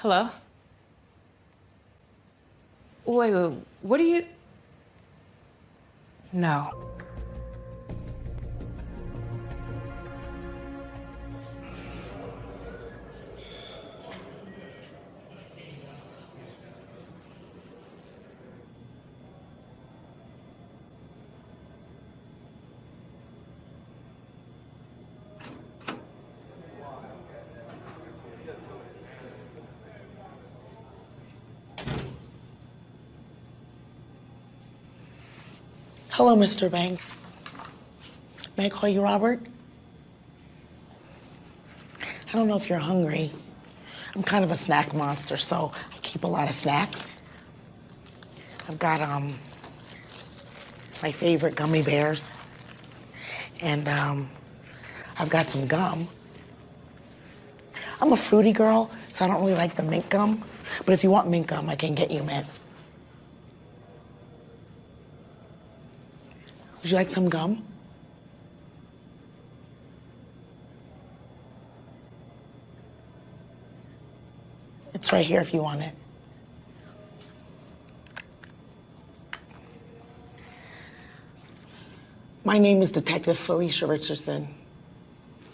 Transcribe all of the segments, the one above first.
Hello? Wait, what are you... No. Hello, Mr. Banks. May I call you Robert? I don't know if you're hungry. I'm kind of a snack monster, so I keep a lot of snacks. I've got my favorite gummy bears, and I've got some gum. I'm a fruity girl, so I don't really like the mint gum, but if you want mint gum, I can get you mint. Would you like some gum? It's right here if you want it. My name is Detective Felicia Richardson.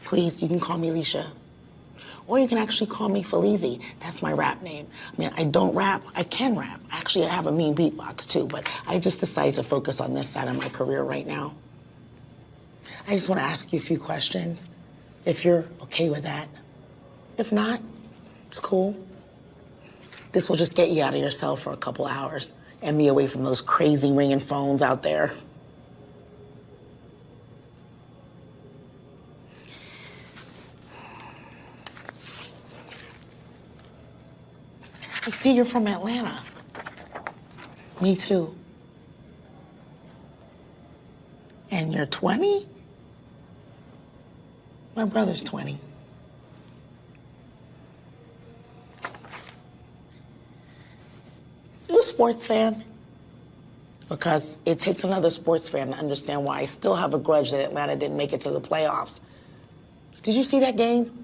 Please, you can call me Alicia. Or you can actually call me Felizy. That's my rap name. I mean, I don't rap, I can rap. Actually, I have a mean beatbox too, but I just decided to focus on this side of my career right now. I just want to ask you a few questions, if you're okay with that. If not, it's cool. This will just get you out of your cell for a couple hours and me away from those crazy ringing phones out there. I see you're from Atlanta. Me too. And you're 20? My brother's 20. You a sports fan? Because it takes another sports fan to understand why I still have a grudge that Atlanta didn't make it to the playoffs. Did you see that game?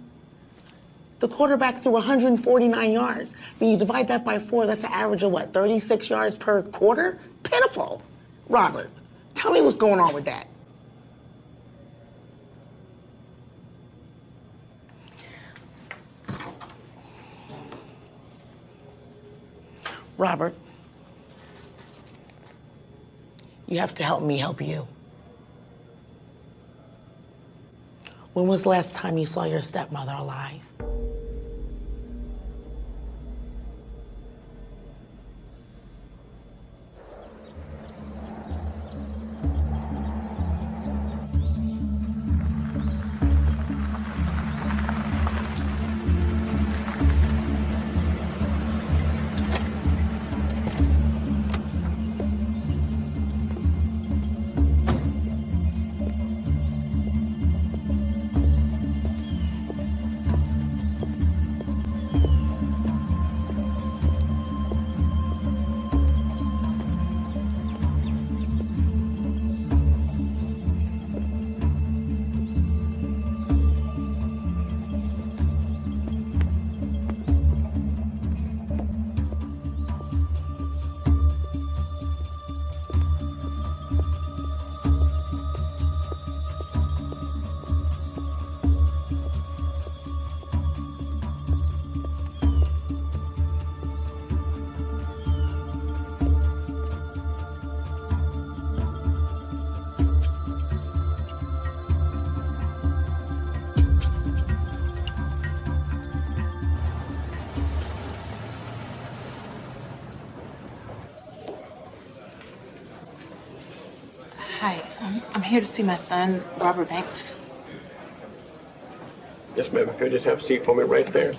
The quarterback threw 149 yards. When you divide that by 4, that's an average of what, 36 yards per quarter? Pitiful. Robert, tell me what's going on with that. Robert, you have to help me help you. When was the last time you saw your stepmother alive? Hi, I'm here to see my son, Robert Banks. Yes, ma'am. If you just have a seat for me right there.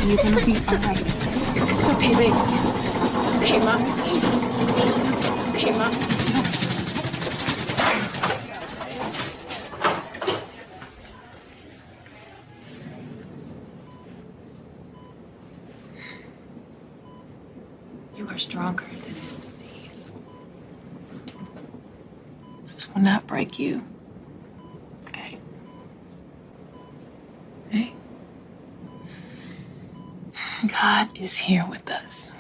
You're gonna be alright. It's okay, baby. It's okay, Mommy's here. Okay, Mom. You are stronger than this disease. This will not break you. Okay? Hey? God is here with us.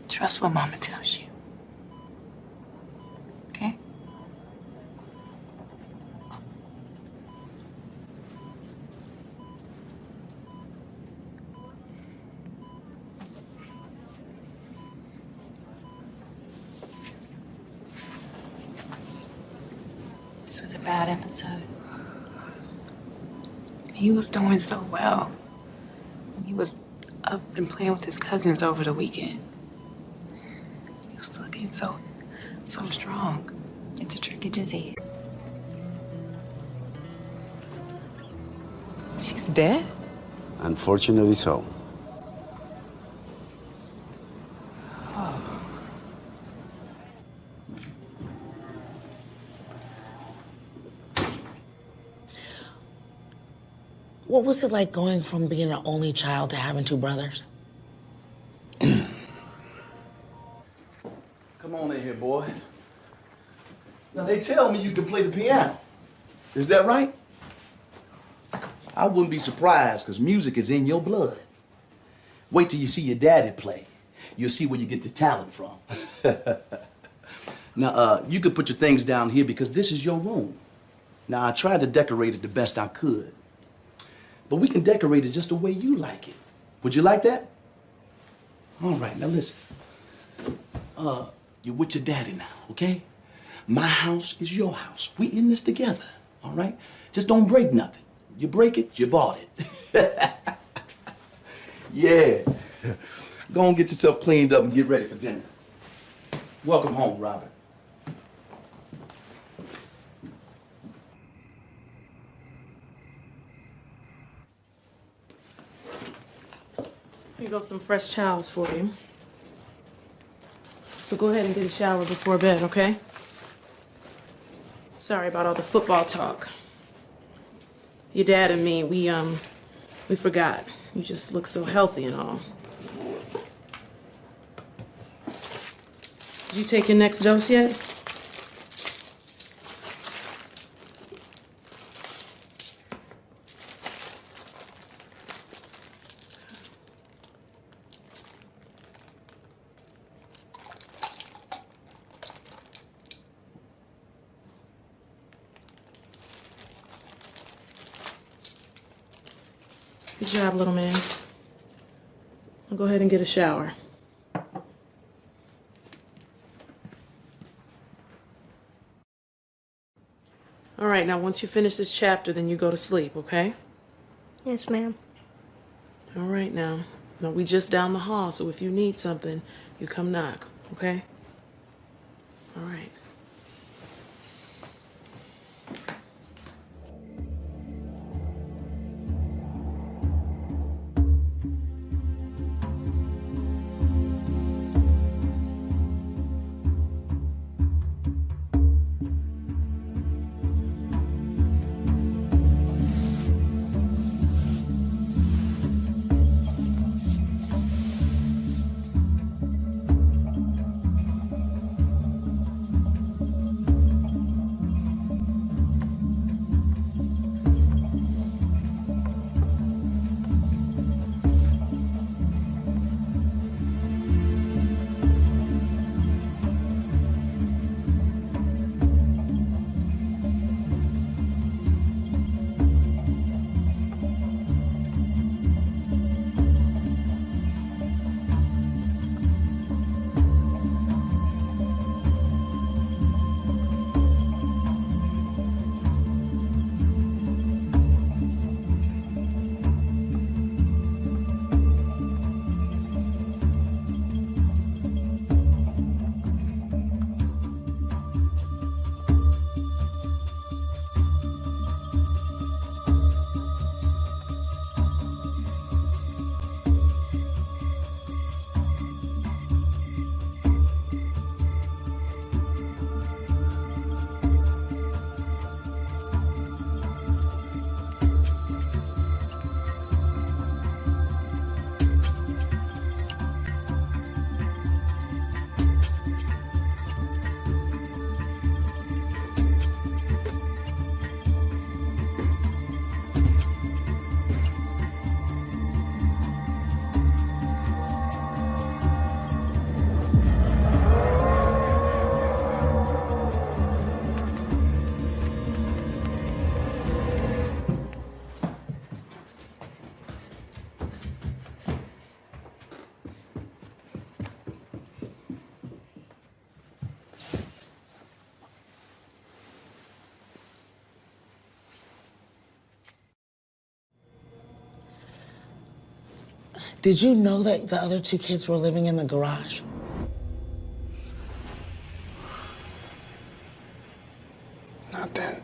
Trust what Mama tells you. Okay? This was a bad episode. He was doing so well. He was up and playing with his cousins over the weekend. He was looking so strong. It's a tricky disease. She's dead? Unfortunately so. What was it like going from being an only child to having two brothers? Come on in here, boy. Now, they tell me you can play the piano. Is that right? I wouldn't be surprised, because music is in your blood. Wait till you see your daddy play. You'll see where you get the talent from. Now, you could put your things down here because this is your room. Now, I tried to decorate it the best I could. But we can decorate it just the way you like it. Would you like that? All right, now listen. You're with your daddy now, okay? My house is your house. We in this together, all right? Just don't break nothing. You break it, you bought it. Yeah. Go and get yourself cleaned up and get ready for dinner. Welcome home, Robert. Here go some fresh towels for you. So go ahead and get a shower before bed, okay? Sorry about all the football talk. Your dad and me, we forgot. You just look so healthy and all. Did you take your next dose yet? Good job, little man. I'll go ahead and get a shower. All right, now once you finish this chapter, then you go to sleep, okay? Yes, ma'am. All right, now. Now, we just down the hall, so if you need something, you come knock, okay? All right. Did you know that the other two kids were living in the garage? Not then.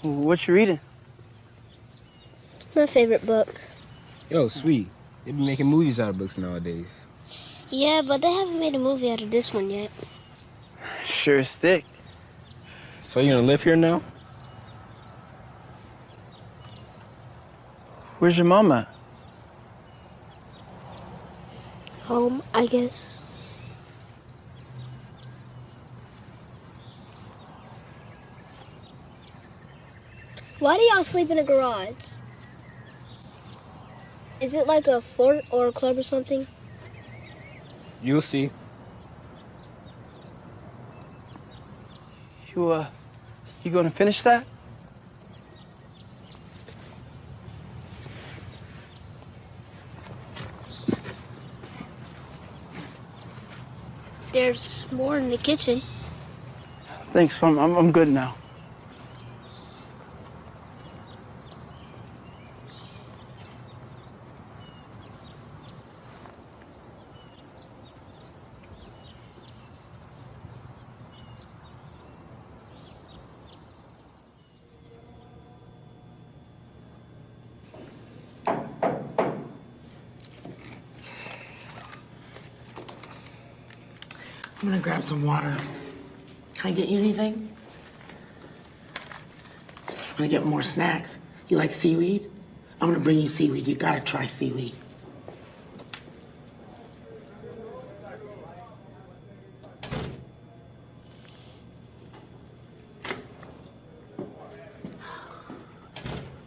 What you reading? My favorite book. Yo, sweet. They be making movies out of books nowadays. Yeah, but they haven't made a movie out of this one yet. Sure is thick. So you gonna live here now? Where's your mom at? Home, I guess. Why do y'all sleep in a garage? Is it like a fort or a club or something? You'll see. You gonna finish that? There's more in the kitchen. Thanks, I'm good now. I'm gonna grab some water. Can I get you anything? Wanna get more snacks? You like seaweed? I'm gonna bring you seaweed. You gotta try seaweed.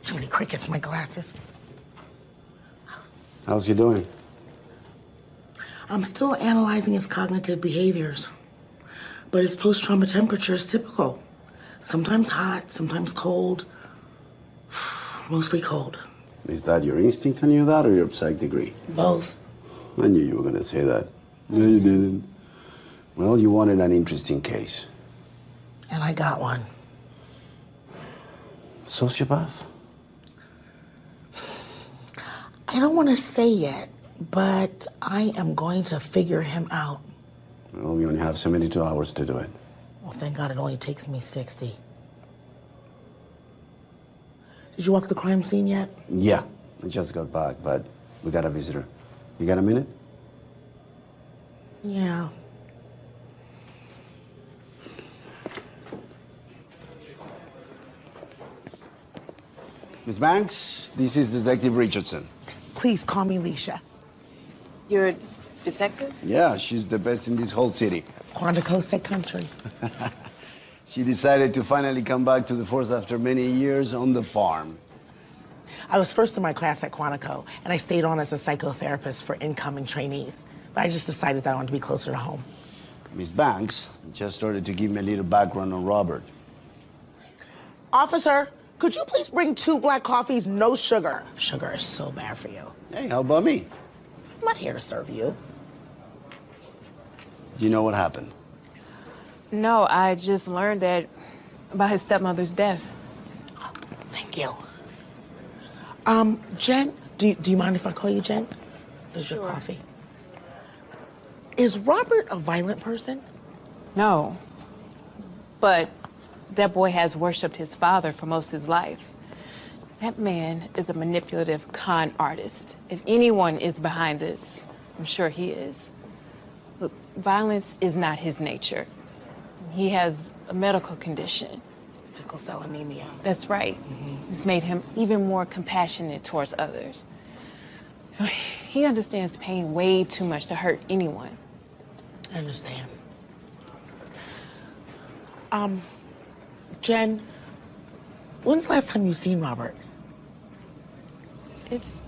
Too many crickets in my glasses. How's he doing? I'm still analyzing his cognitive behaviors, but his post-trauma temperature is typical. Sometimes hot, sometimes cold, mostly cold. Is that your instinct telling you that or your psych degree? Both. I knew you were gonna say that. No, you didn't. Well, you wanted an interesting case. And I got one. Sociopath? I don't want to say yet, but I am going to figure him out. Well, we only have 72 hours to do it. Well, thank God it only takes me 60. Did you walk the crime scene yet? Yeah, I just got back, but we got a visitor. You got a minute? Yeah. Miss Banks, this is Detective Richardson. Please call me Leisha. You're a detective? Yeah, she's the best in this whole city. Quantico said country. She decided to finally come back to the force after many years on the farm. I was first in my class at Quantico, and I stayed on as a psychotherapist for incoming trainees. But I just decided that I wanted to be closer to home. Miss Banks just started to give me a little background on Robert. Officer, could you please bring 2 black coffees, no sugar? Sugar is so bad for you. Hey, how about me? I'm not here to serve you. Do you know what happened? No, I just learned that about his stepmother's death. Thank you. Jen, do you mind if I call you Jen? There's your coffee. Is Robert a violent person? No. But that boy has worshipped his father for most of his life. That man is a manipulative con artist. If anyone is behind this, I'm sure he is. Look, violence is not his nature. He has a medical condition. Sickle cell anemia. That's right. It's made him even more compassionate towards others. He understands pain way too much to hurt anyone. I understand. Jen, when's the last time you seen Robert? It's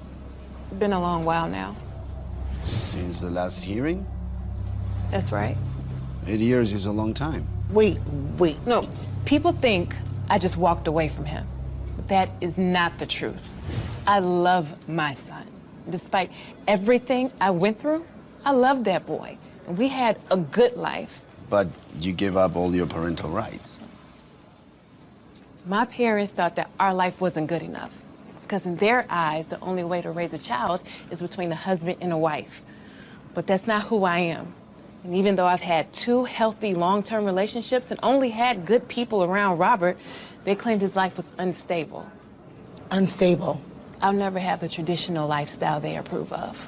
been a long while now. Since the last hearing? That's right. 8 years is a long time. Wait. No, people think I just walked away from him. But that is not the truth. I love my son. Despite everything I went through, I loved that boy. And we had a good life. But you gave up all your parental rights. My parents thought that our life wasn't good enough. Because in their eyes, the only way to raise a child is between a husband and a wife. But that's not who I am. And even though I've had 2 healthy long-term relationships and only had good people around Robert, they claimed his life was unstable. Unstable. I'll never have the traditional lifestyle they approve of.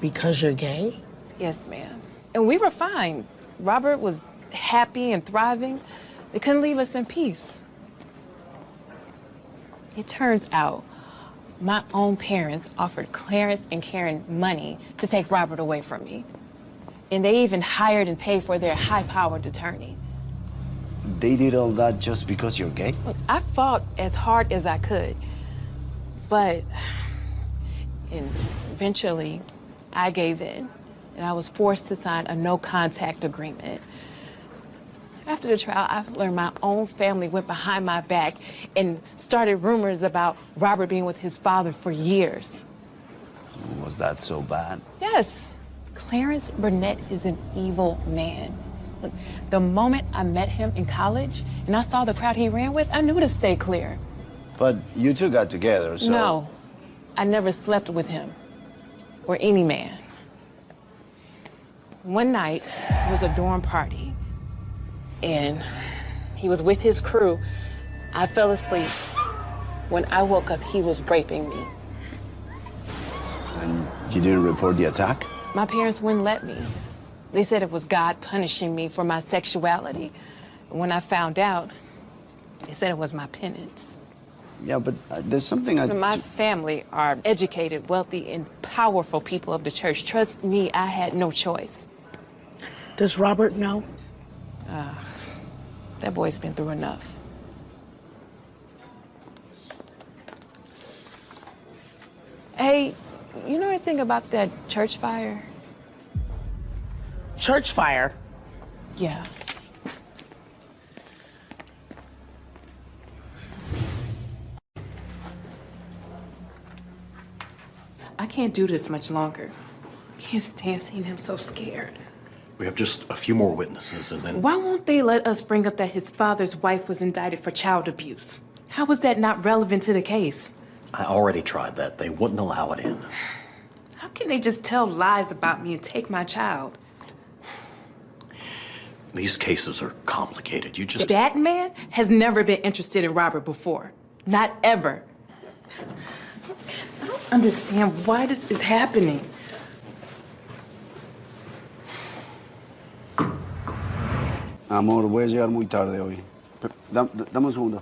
Because you're gay? Yes, ma'am. And we were fine. Robert was happy and thriving. They couldn't leave us in peace. It turns out my own parents offered Clarence and Karen money to take Robert away from me. And they even hired and paid for their high-powered attorney. They did all that just because you're gay? Look, I fought as hard as I could, but eventually I gave in, and I was forced to sign a no-contact agreement. After the trial, I learned my own family went behind my back and started rumors about Robert being with his father for years. Was that so bad? Yes. Clarence Burnett is an evil man. Look, the moment I met him in college and I saw the crowd he ran with, I knew to stay clear. But you two got together, so... No, I never slept with him or any man. One night, it was a dorm party, and he was with his crew. I fell asleep. When I woke up, he was raping me. And you didn't report the attack? My parents wouldn't let me. They said it was God punishing me for my sexuality. When I found out, they said it was my penance. Yeah, but there's something My family are educated, wealthy, and powerful people of the church. Trust me, I had no choice. Does Robert know? That boy's been through enough. Hey, you know anything about that church fire? Church fire? Yeah. I can't do this much longer. I can't stand seeing him so scared. We have just a few more witnesses, and then... Why won't they let us bring up that his father's wife was indicted for child abuse? How is that not relevant to the case? I already tried that. They wouldn't allow it in. How can they just tell lies about me and take my child? These cases are complicated. You just... That man has never been interested in Robert before. Not ever. I don't understand why this is happening. Amor, voy a llegar muy tarde hoy. Dame un segundo.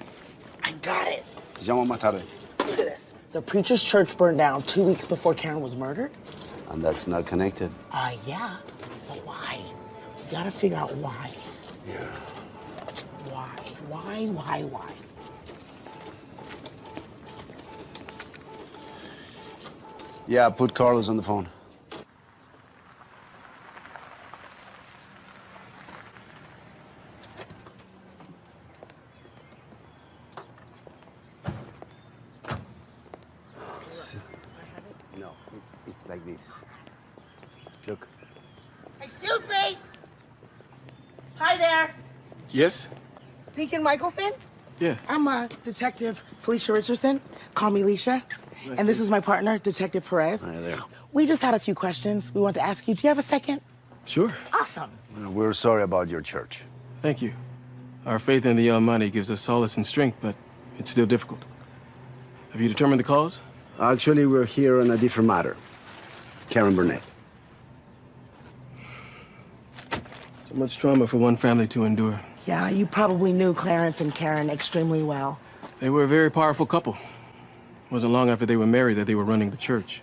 I got it. Te llamo más tarde. Look at this. The preacher's church burned down 2 weeks before Karen was murdered? And that's not connected. Yeah. But why? You gotta figure out why. Yeah. Why? Yeah, put Carlos on the phone. No, it's like this. Look. Excuse me. Hi there. Yes? Deacon Michelson? Yeah. I'm Detective Felicia Richardson. Call me Leisha. And this is my partner, Detective Perez. Hi there. We just had a few questions we want to ask you. Do you have a second? Sure. Awesome. We're sorry about your church. Thank you. Our faith in the Almighty gives us solace and strength, but it's still difficult. Have you determined the cause? Actually, we're here on a different matter. Karen Burnett. So much trauma for one family to endure. Yeah, you probably knew Clarence and Karen extremely well. They were a very powerful couple. It wasn't long after they were married that they were running the church.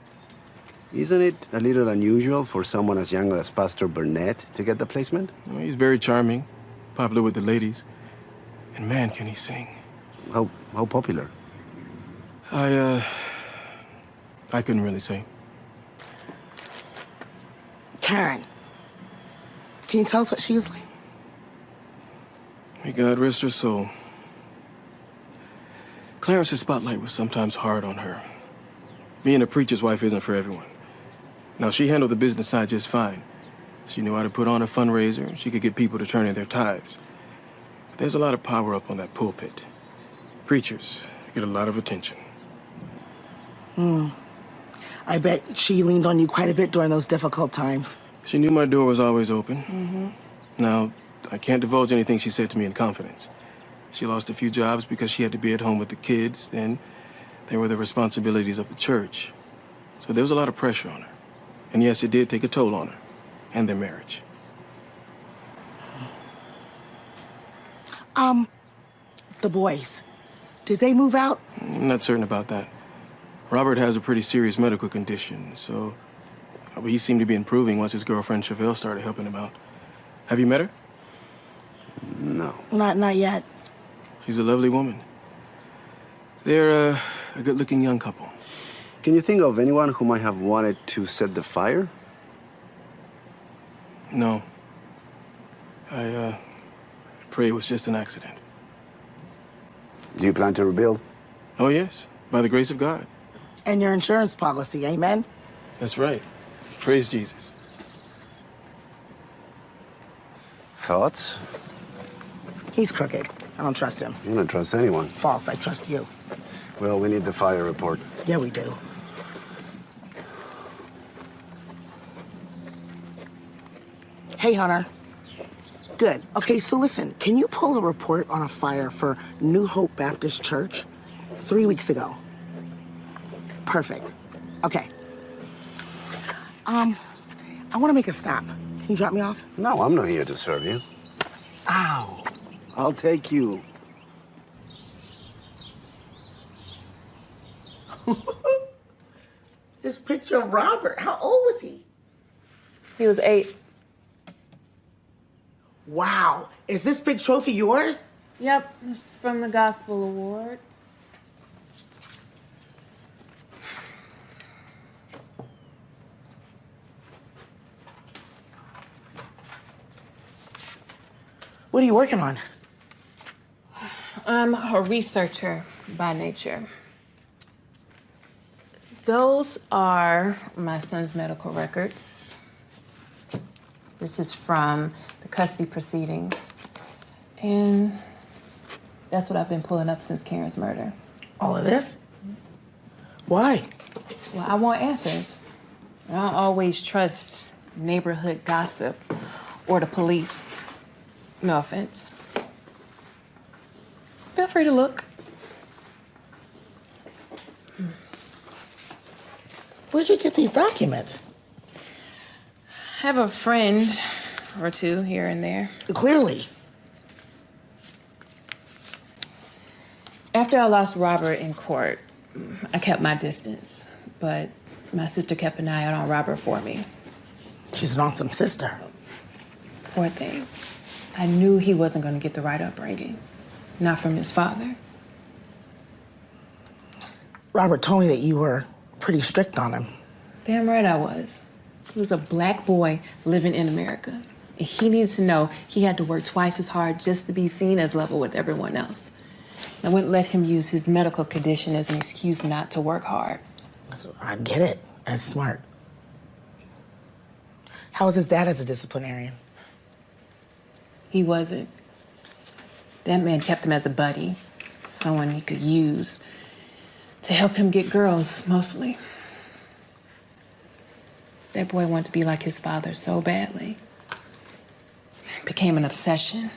Isn't it a little unusual for someone as young as Pastor Burnett to get the placement? Well, he's very charming, popular with the ladies. And man, can he sing. How popular? I couldn't really say. Karen, can you tell us what she was like? May God rest her soul. Clarence's spotlight was sometimes hard on her. Being a preacher's wife isn't for everyone. Now, she handled the business side just fine. She knew how to put on a fundraiser. She could get people to turn in their tithes. But there's a lot of power up on that pulpit. Preachers get a lot of attention. I bet she leaned on you quite a bit during those difficult times. She knew my door was always open. Now, I can't divulge anything she said to me in confidence. She lost a few jobs because she had to be at home with the kids. Then there were the responsibilities of the church. So there was a lot of pressure on her. And yes, it did take a toll on her and their marriage. The boys, did they move out? I'm not certain about that. Robert has a pretty serious medical condition, so he seemed to be improving once his girlfriend Chevelle started helping him out. Have you met her? No. Not yet. She's a lovely woman. They're a good-looking young couple. Can you think of anyone who might have wanted to set the fire? No. I pray it was just an accident. Do you plan to rebuild? Oh, yes, by the grace of God. And your insurance policy, amen? That's right. Praise Jesus. Thoughts? He's crooked. I don't trust him. You don't trust anyone. False, I trust you. Well, we need the fire report. Yeah, we do. Hey, Hunter. Good. Okay, so listen, can you pull a report on a fire for New Hope Baptist Church 3 weeks ago? Perfect. Okay. I want to make a stop. Can you drop me off? No, I'm not here to serve you. Ow. I'll take you. This picture of Robert, how old was he? He was 8. Wow. Is this big trophy yours? Yep, this is from the Gospel Awards. What are you working on? I'm a researcher by nature. Those are my son's medical records. This is from the custody proceedings. And that's what I've been pulling up since Karen's murder. All of this? Why? Well, I want answers. I don't always trust neighborhood gossip or the police. No offense. Feel free to look. Where'd you get these documents? I have a friend or two here and there. Clearly. After I lost Robert in court, I kept my distance, but my sister kept an eye out on Robert for me. She's an awesome sister. Poor thing. I knew he wasn't going to get the right upbringing, not from his father. Robert told me that you were pretty strict on him. Damn right I was. He was a black boy living in America, and he needed to know he had to work twice as hard just to be seen as level with everyone else. I wouldn't let him use his medical condition as an excuse not to work hard. I get it. That's smart. How was his dad as a disciplinarian? He wasn't. That man kept him as a buddy, someone he could use to help him get girls, mostly. That boy wanted to be like his father so badly. It became an obsession.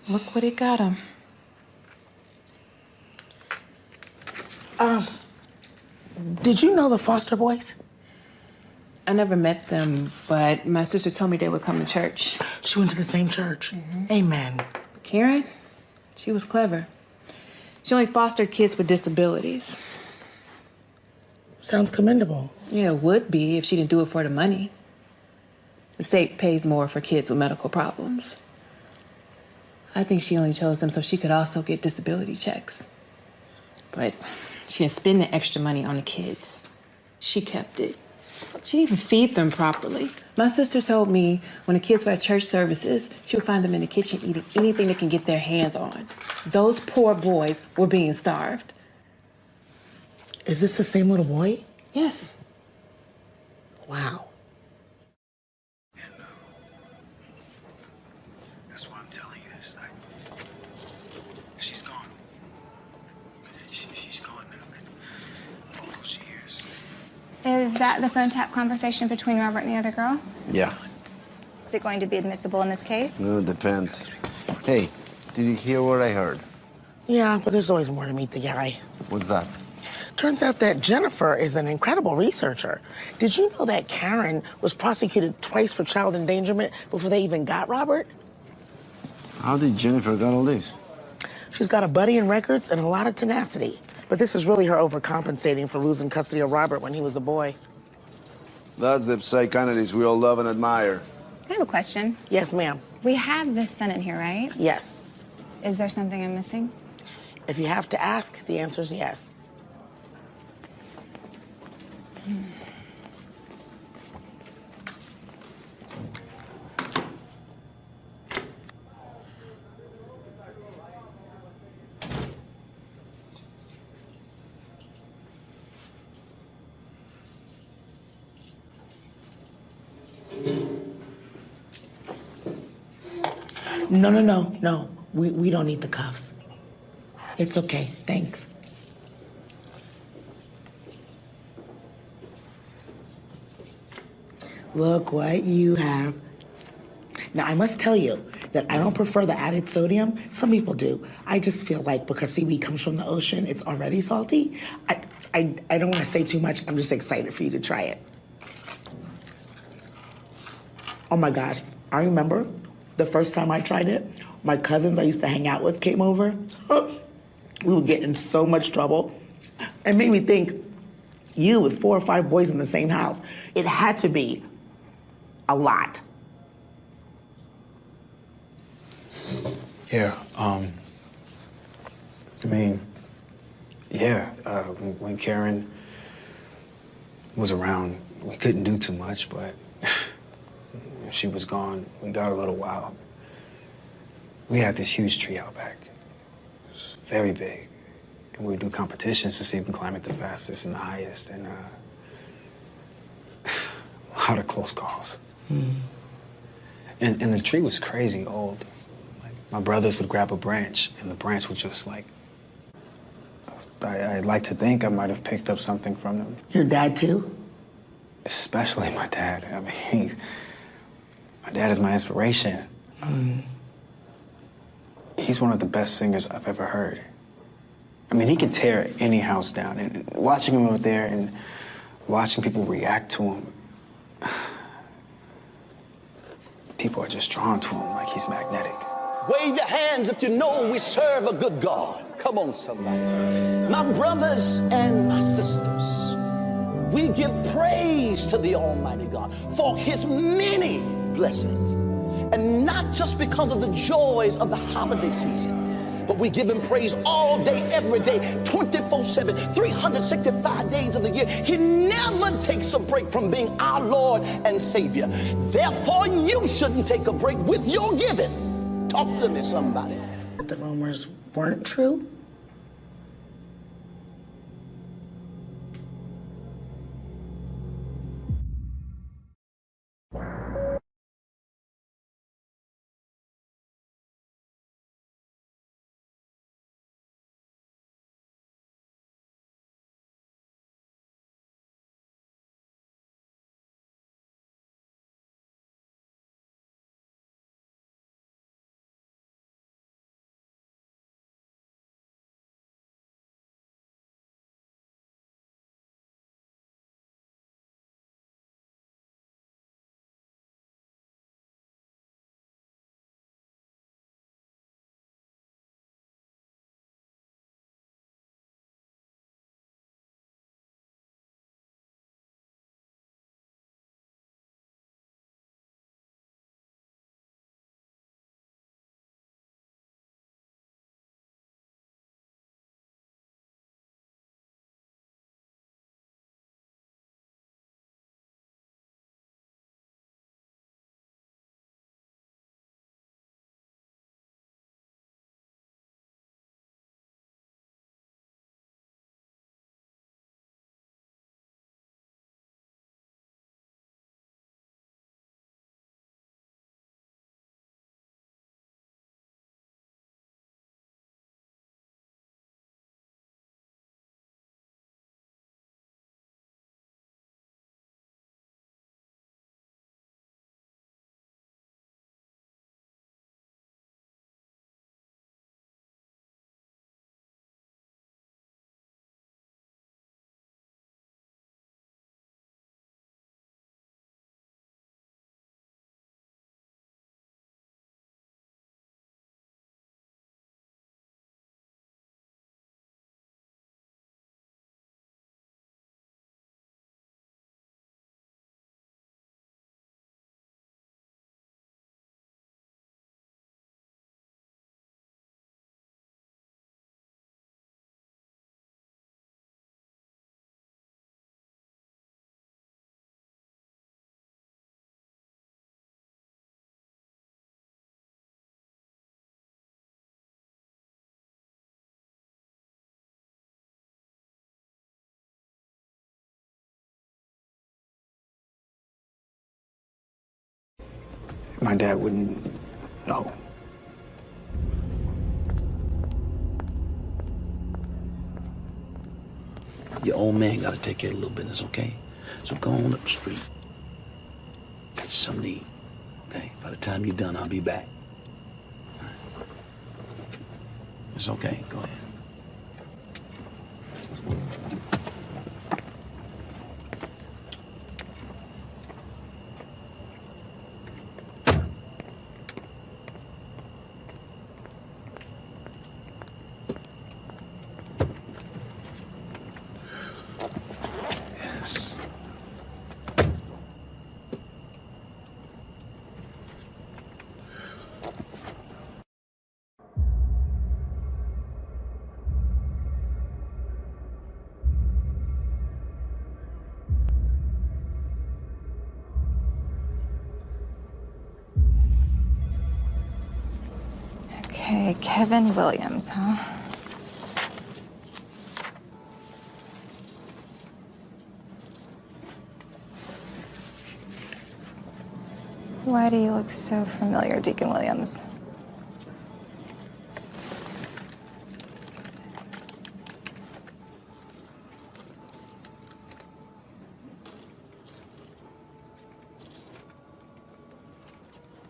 Look what it got him. Did you know the Foster boys? I never met them, but my sister told me they would come to church. She went to the same church. Amen. Karen, she was clever. She only fostered kids with disabilities. Sounds commendable. Yeah, it would be if she didn't do it for the money. The state pays more for kids with medical problems. I think she only chose them so she could also get disability checks. But she didn't spend the extra money on the kids. She kept it. She didn't even feed them properly. My sister told me when the kids were at church services, she would find them in the kitchen eating anything they can get their hands on. Those poor boys were being starved. Is this the same little boy? Yes. Wow. That's why I'm telling you. It's like, she's gone. She's gone now. All those years. Is that the phone tap conversation between Robert and the other girl? Yeah. Is it going to be admissible in this case? Well, it depends. Hey, did you hear what I heard? Yeah, but there's always more to meet the guy. What's that? Turns out that Jennifer is an incredible researcher. Did you know that Karen was prosecuted twice for child endangerment before they even got Robert? How did Jennifer got all this? She's got a buddy in records and a lot of tenacity. But this is really her overcompensating for losing custody of Robert when he was a boy. That's the psychoanalyst we all love and admire. I have a question. Yes, ma'am. We have this son in here, right? Yes. Is there something I'm missing? If you have to ask, the answer is yes. No. We don't need the cuffs. It's okay, thanks. Look what you have. Now, I must tell you that I don't prefer the added sodium. Some people do. I just feel like because seaweed comes from the ocean, it's already salty. I don't want to say too much. I'm just excited for you to try it. Oh my gosh, I remember the first time I tried it, my cousins I used to hang out with came over. We would get in so much trouble. It made me think, you with 4 or 5 boys in the same house, it had to be a lot. Yeah, when Karen was around, we couldn't do too much, but when she was gone, we got a little wild. We had this huge tree out back. It was very big. And we would do competitions to see who can climb it the fastest and the highest, and a lot of close calls. And the tree was crazy old. Like, my brothers would grab a branch, and the branch would just like, I'd like to think I might have picked up something from them. Your dad too? Especially my dad. I mean, my dad is my inspiration. He's one of the best singers I've ever heard. I mean, he can tear any house down. And watching him out there and watching people react to him, people are just drawn to him like he's magnetic. Wave your hands if you know we serve a good God. Come on, somebody. My brothers and my sisters, we give praise to the Almighty God for his many blessings. And not just because of the joys of the holiday season, but we give him praise all day, every day, 24/7, 365 days of the year. He never takes a break from being our Lord and Savior. Therefore, you shouldn't take a break with your giving. Talk to me, somebody. The rumors weren't true? my dad wouldn't know. Your old man gotta take care of a little business, okay? So go on up the street. Get you something to eat, okay? By the time you're done, I'll be back. It's okay, go ahead. Yes. Okay, Kevin Williams, huh? Why do you look so familiar, Deacon Williams?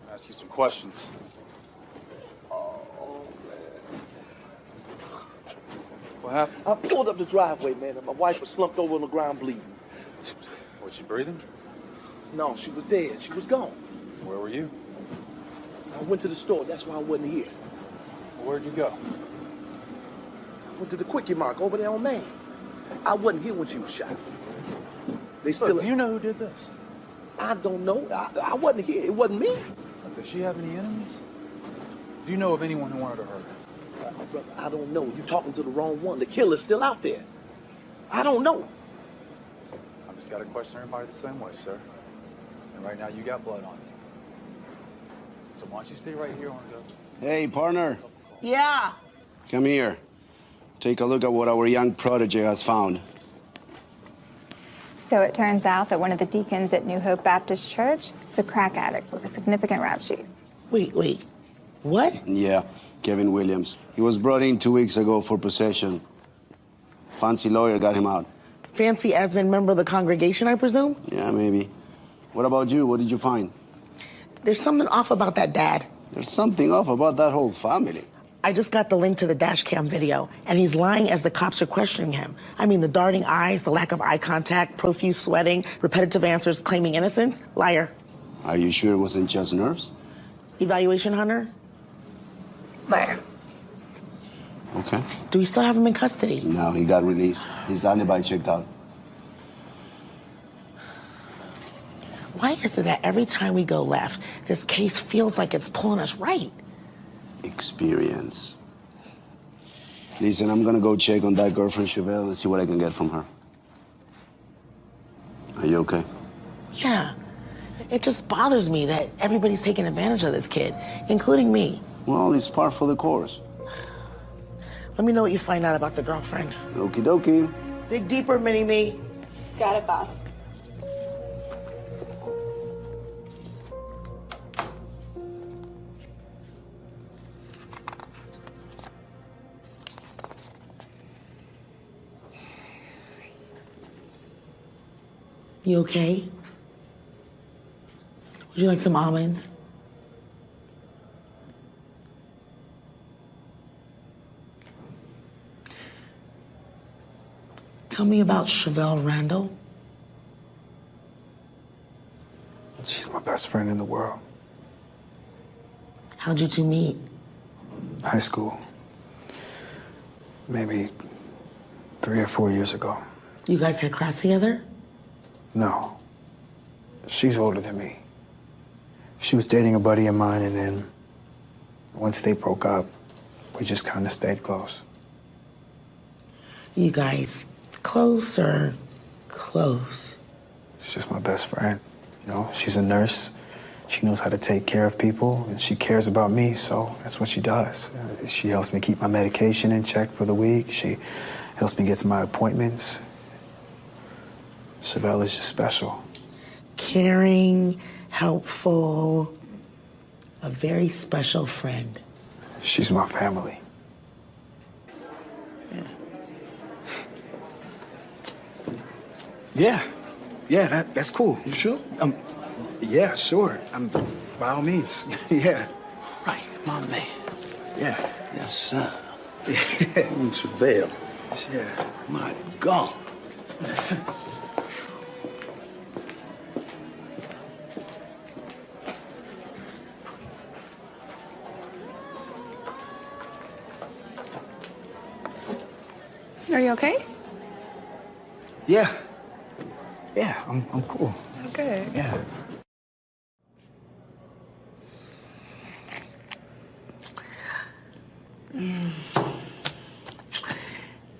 I'll ask you some questions. What happened? I pulled up the driveway, man, and my wife was slumped over on the ground bleeding. Was she breathing? No, she was dead. She was gone. Where were you? I went to the store. That's why I wasn't here. Where'd you go? I went to the Quickie Mart over there on Main. I wasn't here when she was shot. They still. Look, do you know who did this? I don't know. I wasn't here. It wasn't me. Does she have any enemies? Do you know of anyone who wanted to hurt her? Brother, I don't know. You're talking to the wrong one. The killer's still out there. I don't know. I've just got to question everybody the same way, sir. And right now, you got blood on you. So why don't you stay right here on the... Hey, partner. Yeah. Come here. Take a look at what our young protege has found. So it turns out that one of the deacons at New Hope Baptist Church is a crack addict with a significant rap sheet. Wait. What? Yeah, Kevin Williams. He was brought in 2 weeks ago for possession. Fancy lawyer got him out. Fancy as in member of the congregation, I presume? Yeah, maybe. What about you? What did you find? There's something off about that dad. There's something off about that whole family. I just got the link to the dash cam video, and he's lying as the cops are questioning him. I mean, the darting eyes, the lack of eye contact, profuse sweating, repetitive answers, claiming innocence. Liar. Are you sure it wasn't just nerves? Evaluation, Hunter? Liar. Okay. Do we still have him in custody? No, he got released. His alibi checked out. Why is it that every time we go left, this case feels like it's pulling us right? Experience. Listen, I'm gonna go check on that girlfriend Chevelle and see what I can get from her. Are you okay? Yeah. It just bothers me that everybody's taking advantage of this kid, including me. Well, it's par for the course. Let me know what you find out about the girlfriend. Okie dokie. Dig deeper, Mini-Me. Got it, boss. You okay? Would you like some almonds? Tell me about Chevelle Randall. She's my best friend in the world. How'd you two meet? High school. Maybe 3 or 4 years ago. You guys had class together? No. She's older than me. She was dating a buddy of mine, and then once they broke up, we just kind of stayed close. You guys close or close? She's just my best friend. You know, she's a nurse. She knows how to take care of people, and she cares about me, so that's what she does. She helps me keep my medication in check for the week. She helps me get to my appointments. Chevelle is just special. Caring, helpful. a very special friend. She's my family. Yeah, that's cool. You sure? Yeah, sure. By all means. Yeah. Right, my man. Yeah. Yes, sir. Yeah. Travail. Yeah. My God. Are you okay? Yeah. Yeah, I'm cool. Okay. Yeah.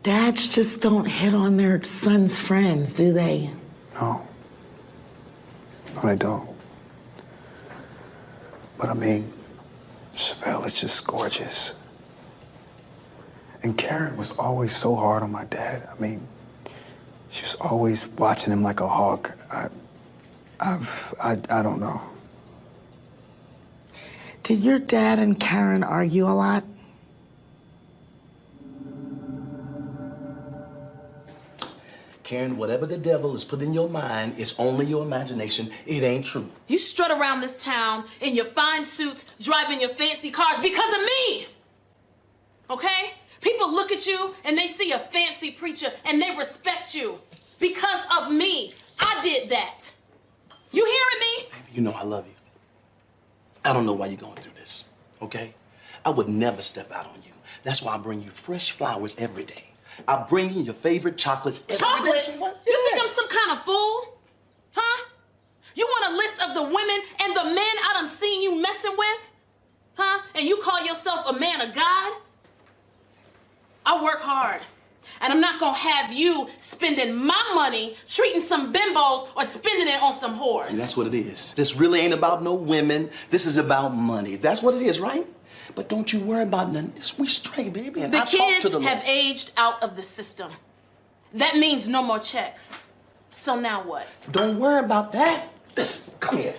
Dads just don't hit on their sons' friends, do they? No. No, they don't. But I mean, Chevelle is just gorgeous. And Karen was always so hard on my dad. I mean, she was always watching him like a hawk. I don't know. Did your dad and Karen argue a lot? Karen, whatever the devil has put in your mind, it's only your imagination. It ain't true. You strut around this town in your fine suits, driving your fancy cars because of me. Okay? People look at you and they see a fancy preacher and they respect you because of me. I did that. You hearing me? Baby, you know I love you. I don't know why you're going through this, okay? I would never step out on you. That's why I bring you fresh flowers every day. I bring you your favorite chocolates every day. Chocolates? You think I'm some kind of fool? Huh? You want a list of the women and the men I done seen you messing with? Huh? And you call yourself a man of God? I work hard. And I'm not gonna have you spending my money treating some bimbos or spending it on some whores. See, that's what it is. This really ain't about no women. This is about money. That's what it is, right? But don't you worry about nothing. We straight, baby. And The I talk kids to the have Lord. aged out of the system. That means no more checks. So now what? Don't worry about that. Listen, come here.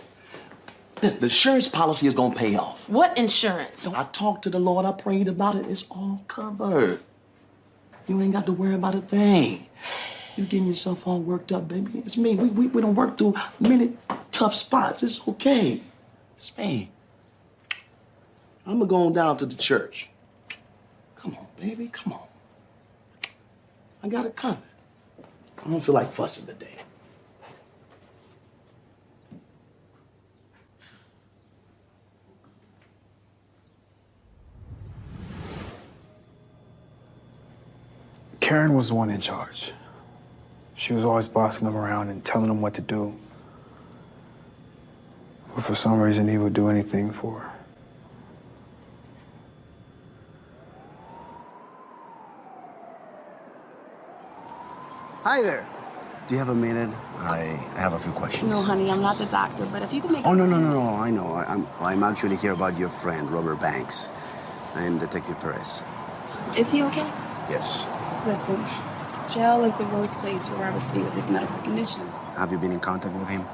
The insurance policy is gonna pay off. What insurance? I talked to the Lord. I prayed about it. It's all covered. You ain't got to worry about a thing. You getting yourself all worked up, baby. It's me. We don't work through many tough spots. It's okay. It's me. I'm gonna go on down to the church. Come on, baby. Come on. I got it covered. I don't feel like fussing today. Karen was the one in charge. She was always bossing him around and telling him what to do. But for some reason, he would do anything for her. Hi there. Do you have a minute? I have a few questions. No, honey, I'm not the doctor, but if you could make... Oh, no, I know. I'm actually here about your friend, Robert Banks. I am Detective Perez. Is he okay? Yes. Listen, jail is the worst place for Robert to be with this medical condition. Have you been in contact with him?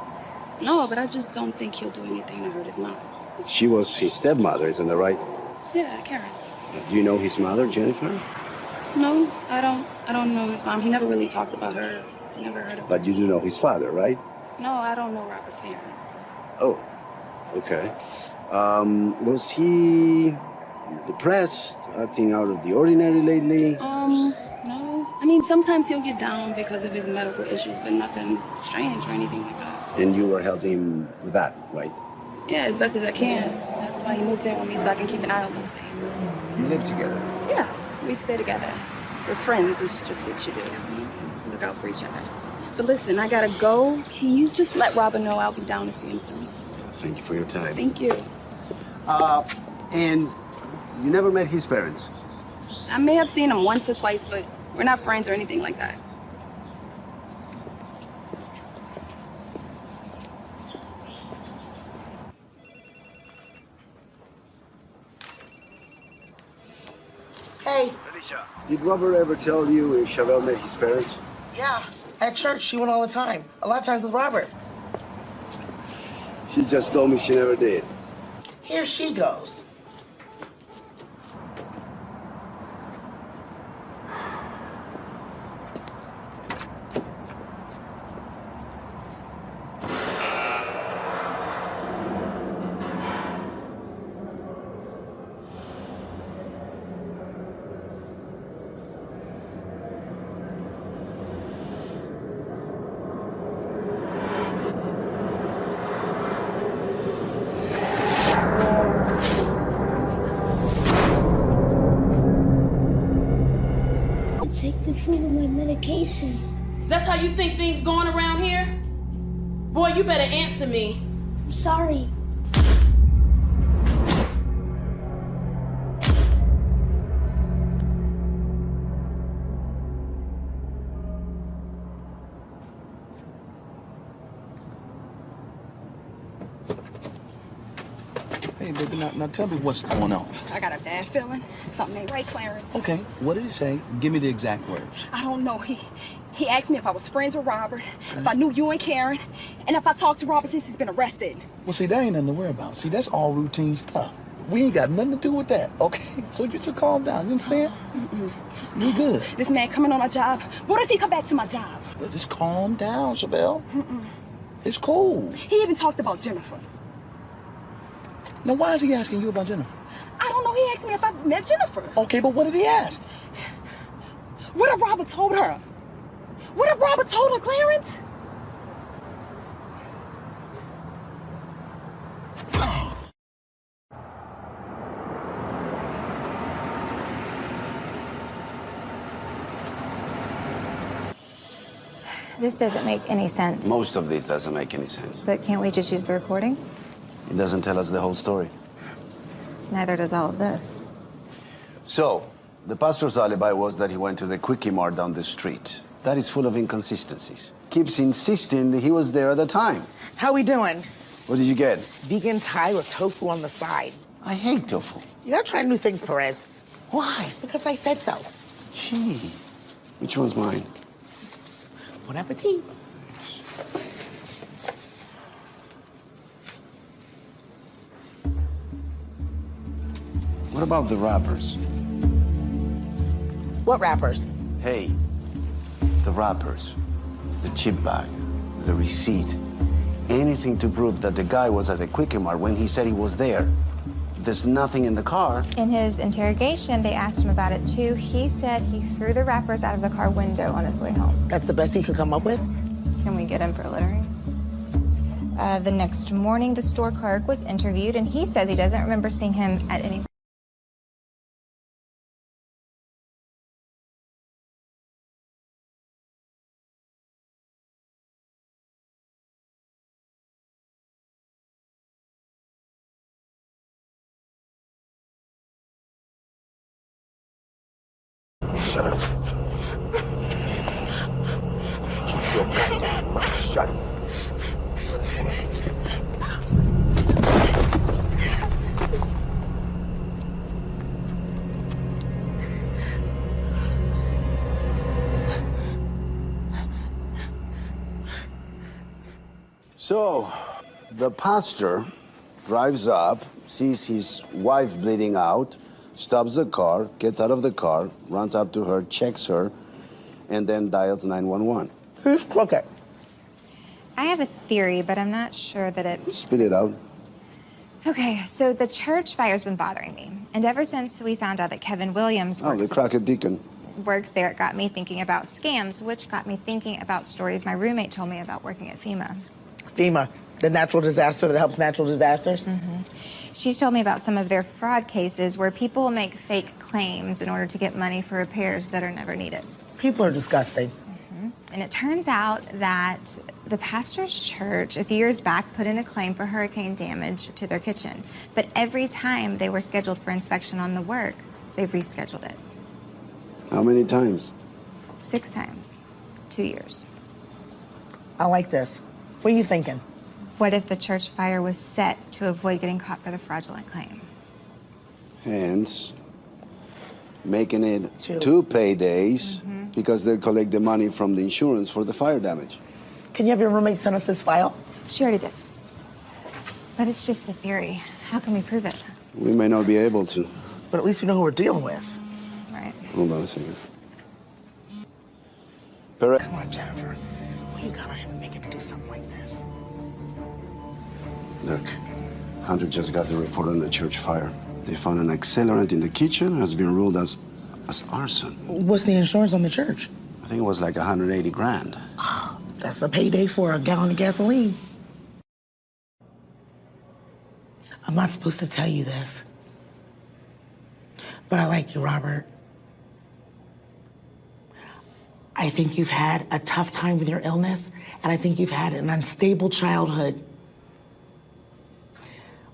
No, but I just don't think he'll do anything to hurt his mom. She was his stepmother, isn't that right? Yeah, Karen. Do you know his mother, Jennifer? No, I don't know his mom. He never really talked about her. I never heard of her. But you do know his father, right? No, I don't know Robert's parents. Oh, okay. Was he depressed, acting out of the ordinary lately? No. I mean, sometimes he'll get down because of his medical issues, but nothing strange or anything like that. And you were helping him with that, right? Yeah, as best as I can. That's why he moved in with me, so I can keep an eye on those things. You live together? Yeah, we stay together. We're friends, it's just what you do. Look out for each other. But listen, I gotta go. Can you just let Robert know I'll be down to see him soon? Thank you for your time. Thank you. And you never met his parents? I may have seen him once or twice, but we're not friends or anything like that. Hey. Alicia, did Robert ever tell you if Chevelle met his parents? Yeah, at church, she went all the time. A lot of times with Robert. She just told me she never did. Here she goes. Take the food with my medication. That's how you think things going around here? Boy, you better answer me. I'm sorry. Hey, baby, now tell me what's going on. I got a bad feeling. Something ain't right, Clarence. Okay, what did he say? Give me the exact words. I don't know. He asked me if I was friends with Robert, if I knew you and Karen, and if I talked to Robert since he's been arrested. Well, see, that ain't nothing to worry about. See, that's all routine stuff. We ain't got nothing to do with that, okay? So you just calm down, you understand? You good. This man coming on my job. What if he come back to my job? Well, just calm down, Chabelle. It's cool. He even talked about Jennifer. Now, why is he asking you about Jennifer? I don't know. He asked me if I met Jennifer. Okay, but what did he ask? What if Robert told her? What if Robert told her, Clarence? This doesn't make any sense. Most of this doesn't make any sense. But can't we just use the recording? It doesn't tell us the whole story. Neither does all of this. So, the pastor's alibi was that he went to the Quickie Mart down the street. That is full of inconsistencies. Keeps insisting that he was there at the time. How we doing? What did you get? Vegan Thai with tofu on the side. I hate tofu. You gotta try new things, Perez. Why? Because I said so. Gee. Which one's mine? Bon appetit. What about the rappers? What rappers? Hey, the rappers, the chip bag, the receipt, anything to prove that the guy was at the Quickie Mart when he said he was there. There's nothing in the car. In his interrogation, they asked him about it too. He said he threw the wrappers out of the car window on his way home. That's the best he could come up with? Can we get him for littering? The next morning, the store clerk was interviewed, and he says he doesn't remember seeing him at any. Shut up. Keep your goddamn mouth shut. So, the pastor drives up, sees his wife bleeding out, stops the car, gets out of the car, runs up to her, checks her, and then dials 911. Who's crooked? I have a theory, but I'm not sure that it... Spit it out. Okay, so the church fire's been bothering me. And ever since we found out that Kevin Williams Oh, the Crockett Deacon. works there, it got me thinking about scams, which got me thinking about stories my roommate told me about working at FEMA. FEMA, the natural disaster that helps natural disasters? She's told me about some of their fraud cases where people make fake claims in order to get money for repairs that are never needed. People are disgusting. And it turns out that the pastor's church, a few years back, put in a claim for hurricane damage to their kitchen. But every time they were scheduled for inspection on the work, they've rescheduled it. How many times? 6 times. 2 years. I like this. What are you thinking? What if the church fire was set to avoid getting caught for the fraudulent claim? Hence, making it 2 paydays because they collect the money from the insurance for the fire damage. Can you have your roommate send us this file? She already did. But it's just a theory. How can we prove it? We may not be able to. But at least we know who we're dealing with. Right. Hold on a second. Come on, Jennifer. What you got on him making him do something like this? Look, Hunter just got the report on the church fire. They found an accelerant in the kitchen, has been ruled as arson. What's the insurance on the church? I think it was like 180 grand. That's a payday for a gallon of gasoline. I'm not supposed to tell you this, but I like you, Robert. I think you've had a tough time with your illness, and I think you've had an unstable childhood.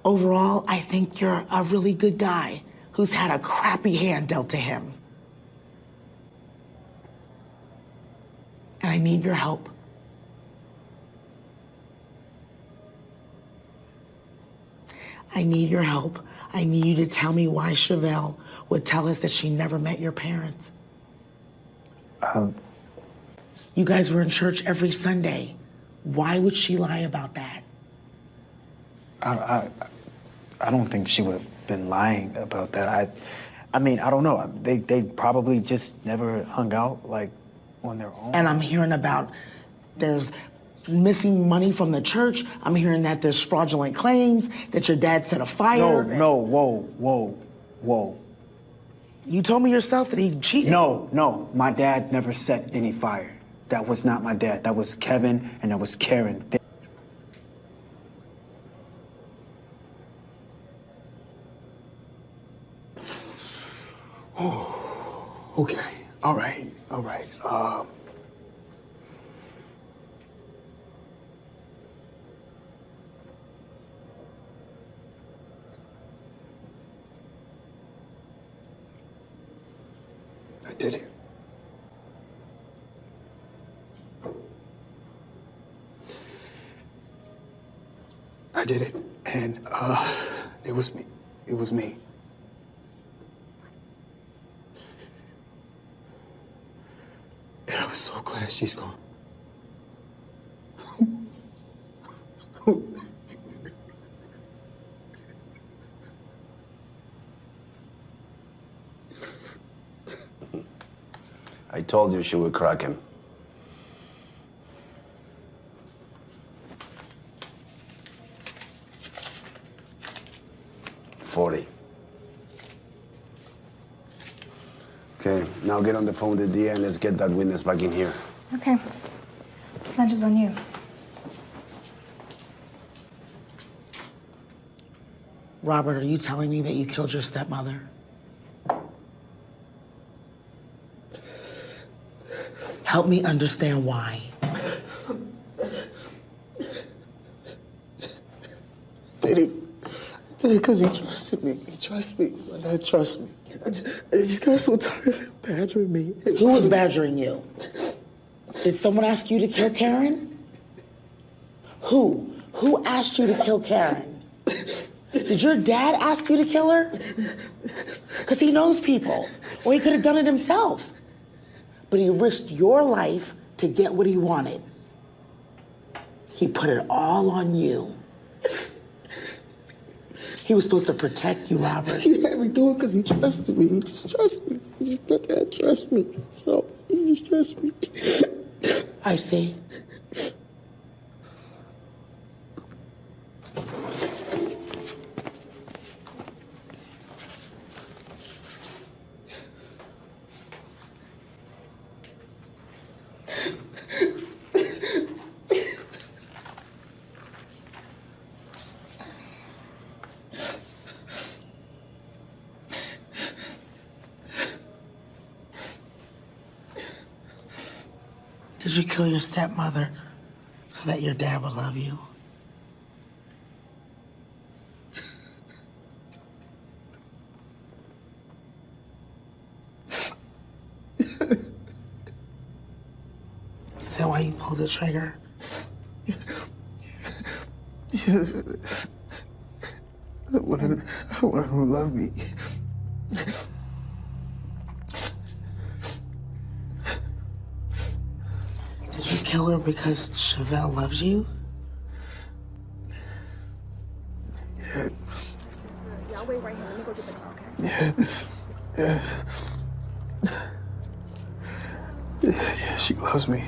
Overall, I think you're a really good guy who's had a crappy hand dealt to him. And I need your help. I need your help. I need you to tell me why Chevelle would tell us that she never met your parents. You guys were in church every Sunday. Why would she lie about that? I don't think she would have been lying about that. I mean, I don't know. They probably just never hung out, like, on their own. And I'm hearing about there's missing money from the church. I'm hearing that there's fraudulent claims, that your dad set a fire. No, whoa. You told me yourself that he cheated. No, my dad never set any fire. That was not my dad. That was Kevin and that was Karen. Oh, okay. All right. I did it. I did it, and it was me. It was me. And I was so glad she's gone. I told you she would crack him. $40. Okay, now get on the phone with the DA and let's get that witness back in here. Okay. Lunch is on you. Robert, are you telling me that you killed your stepmother? Help me understand why. Did it because he trusted me. He trusts me. My dad trusts me. I just got so tired of him badgering me. Who was badgering you? Did someone ask you to kill Karen? Who? Who asked you to kill Karen? Did your dad ask you to kill her? Because he knows people. Or he could have done it himself. But he risked your life to get what he wanted. He put it all on you. He was supposed to protect you, Robert. He had me do it because he trusted me. He just trusted me. He just let that trust me. So he just trusted me. I see. Did you kill your stepmother so that your dad would love you? Is that why you pulled the trigger? I want him to love me. Did you kill her because Chevelle loves you? Yeah. Yeah, she loves me.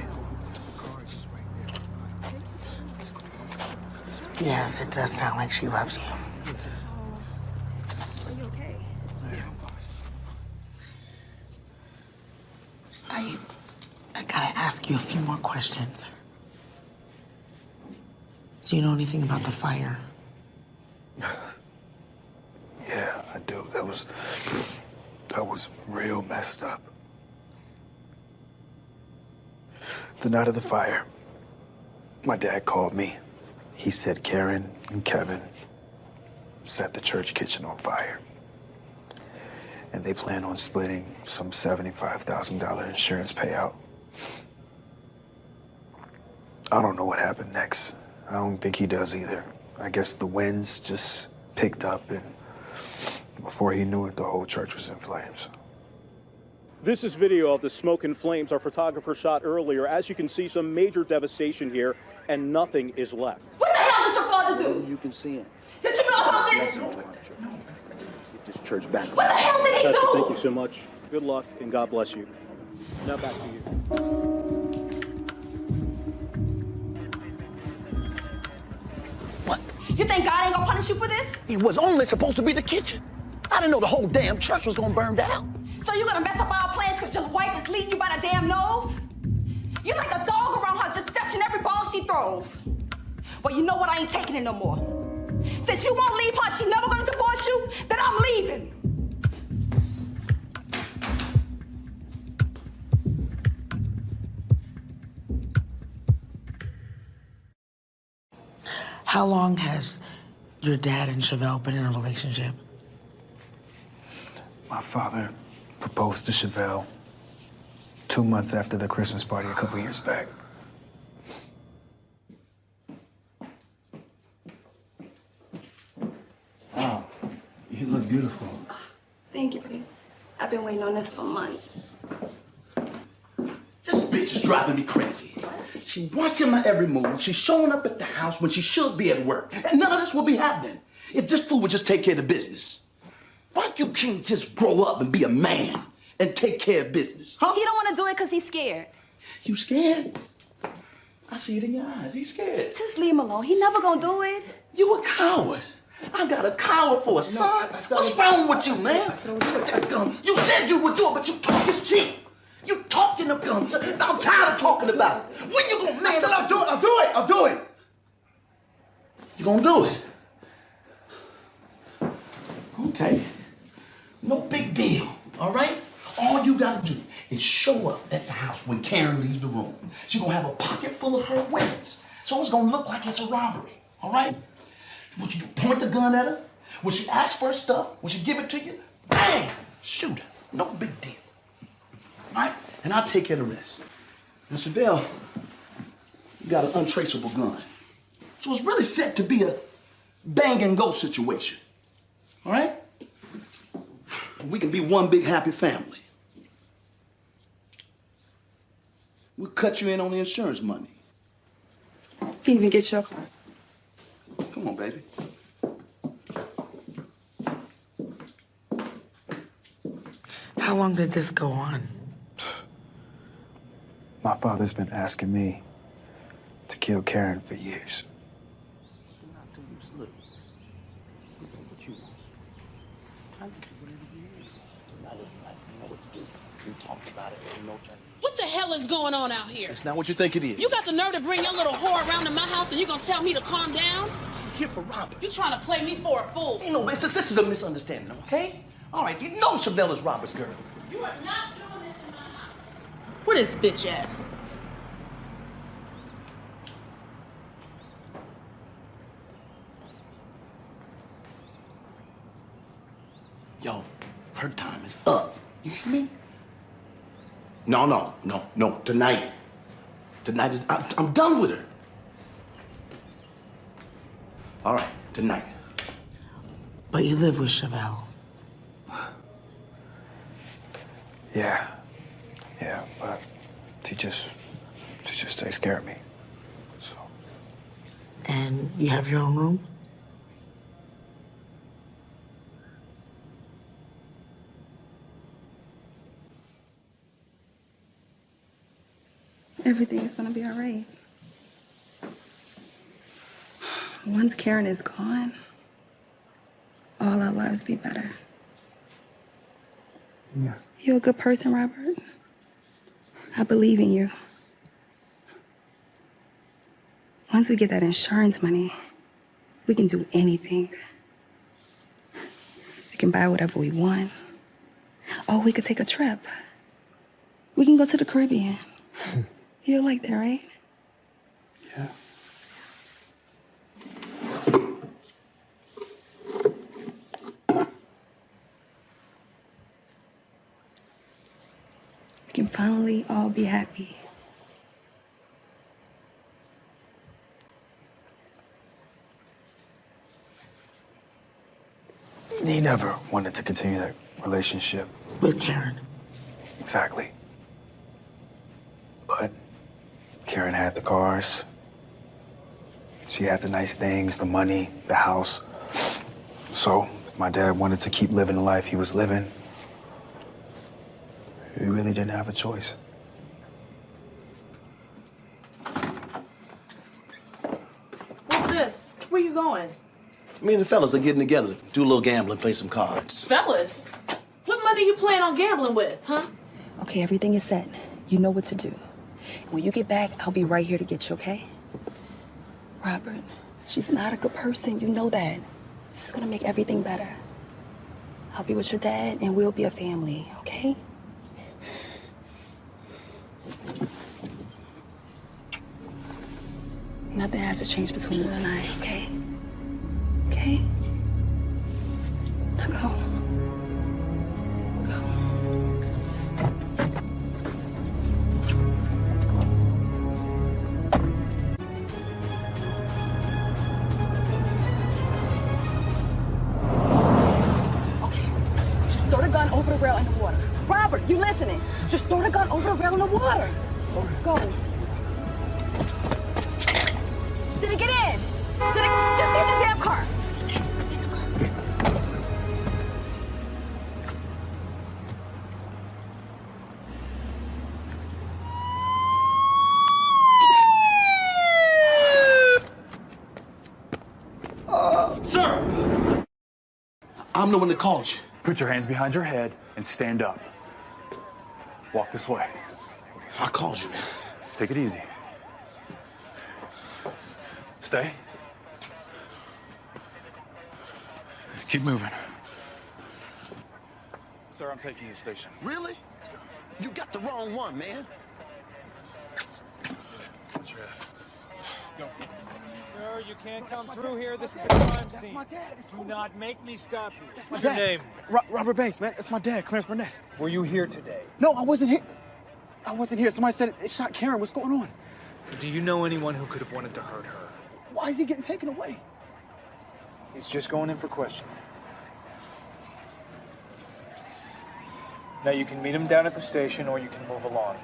Yes, it does sound like she loves you. Are you okay? I gotta ask you a few more questions. Do you know anything about the fire? Yeah, I do. That was real messed up. The night of the fire, my dad called me. He said Karen and Kevin set the church kitchen on fire. And they plan on splitting some $75,000 insurance payout. I don't know what happened next. I don't think he does either. I guess the winds just picked up, and before he knew it, the whole church was in flames. This is video of the smoke and flames our photographer shot earlier. As you can see, some major devastation here, and nothing is left. What the hell did your father do? You can see it. Did you know about this? Get this church back. What the hell did he Pastor, do? thank you so much. Good luck, and God bless you. Now back to you. You think God ain't gonna punish you for this? It was only supposed to be the kitchen. I didn't know the whole damn church was gonna burn down. So you gonna mess up our plans because your wife is leading you by the damn nose? You like a dog around her just fetching every ball she throws. Well, you know what? I ain't taking it no more. Since you won't leave her, she never gonna divorce you, then I'm leaving. How long has your dad and Chevelle been in a relationship? My father proposed to Chevelle 2 months after the Christmas party a couple years back. Wow, you look beautiful. Thank you, babe. I've been waiting on this for months. This bitch is driving me crazy. She's watching my every move. She's showing up at the house when she should be at work. And none of this will be happening if this fool would just take care of the business. Why you can't just grow up and be a man and take care of business, huh? He don't want to do it because he's scared. You scared? I see it in your eyes. He's scared. Just leave him alone. He never gonna do it. You a coward. I got a coward for a son. What's wrong with you, man? You said you would do it, but you talk is cheap. You talking of guns. I'm tired of talking about it. When you gonna man? I'll do it. I'll do it. I'll do it. You gonna do it? Okay. No big deal. All right. All you gotta do is show up at the house when Karen leaves the room. She's gonna have a pocket full of her winnings, so it's gonna look like it's a robbery. All right. What you do? Point the gun at her. When she asks for her stuff, when she give it to you, bang, shoot her. No big deal. All right? And I'll take care of the rest. Now, Chevelle, you got an untraceable gun. So it's really set to be a bang and go situation. All right? We can be one big happy family. We'll cut you in on the insurance money. Can even get your car. Come on, baby. How long did this go on? My father's been asking me to kill Karen for years. What the hell is going on out here? It's not what you think it is. You got the nerve to bring your little whore around to my house and you gonna tell me to calm down? I'm here for Robert. You trying to play me for a fool? You know, this is a misunderstanding, okay? All right, you know Chevelle is Robert's girl. You are not doing this in my house. Where this bitch at? Yo, her time is up. You hear me? No. Tonight. Tonight is. I'm done with her. All right, tonight. But you live with Chevelle. Yeah, but she just takes care of me. So. And you have your own room? Everything is gonna be all right. Once Karen is gone, all our lives be better. Yeah. You're a good person, Robert. I believe in you. Once we get that insurance money, we can do anything. We can buy whatever we want. Oh, we could take a trip. We can go to the Caribbean. You like that, right? Yeah. We can finally all be happy. He never wanted to continue that relationship. With Karen. Exactly. But Karen had the cars. She had the nice things, the money, the house. So if my dad wanted to keep living the life he was living, he really didn't have a choice. What's this? Where you going? Me and the fellas are getting together, do a little gambling, play some cards. Fellas? What money you plan on gambling with, huh? Okay, everything is set. You know what to do. When you get back, I'll be right here to get you, okay? Robert, she's not a good person. You know that. This is gonna make everything better. I'll be with your dad, and we'll be a family, okay? Nothing has to change between you and I, okay? Okay? Now go. Just throw the gun over the rail in the water. Robert, you listening? Just throw the gun over the rail in the water. Go. Did it get in? Did it? Just get in the damn car. Sir! I'm the one that called you. Put your hands behind your head and stand up. Walk this way. I called you, man. Take it easy. Stay. Keep moving. Sir, I'm taking you to the station. Really? You got the wrong one, man. Watch your head. Go. Sir, you can't come through here. This is a crime scene. my dad. Do not make me stop you. That's my What's your dad. name? Robert Banks, man. That's my dad, Clarence Burnett. Were you here today? No, I wasn't here. I wasn't here. Somebody said it shot Karen. What's going on? Do you know anyone who could have wanted to hurt her? Why is he getting taken away? He's just going in for questioning. Now you can meet him down at the station or you can move along.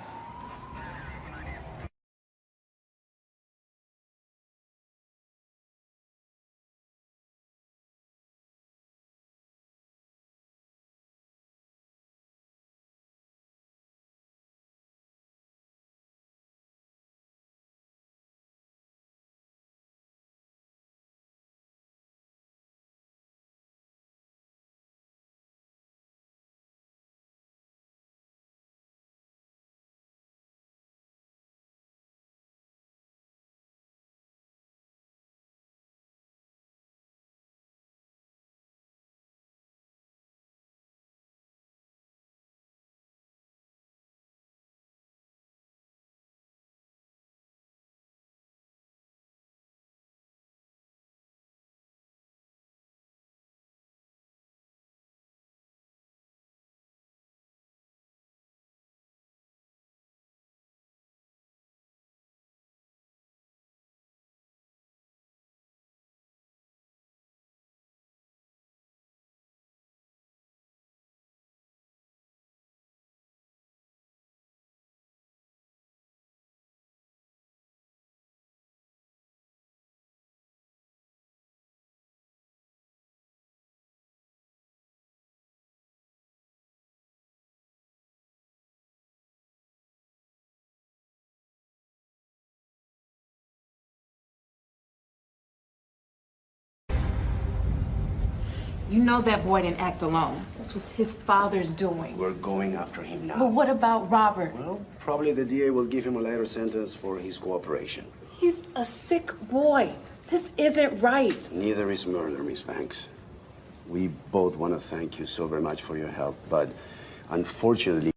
You know that boy didn't act alone. This was his father's doing. We're going after him now. But what about Robert? Well, probably the DA will give him a lighter sentence for his cooperation. He's a sick boy. This isn't right. Neither is murder, Miss Banks. We both want to thank you so very much for your help, but unfortunately,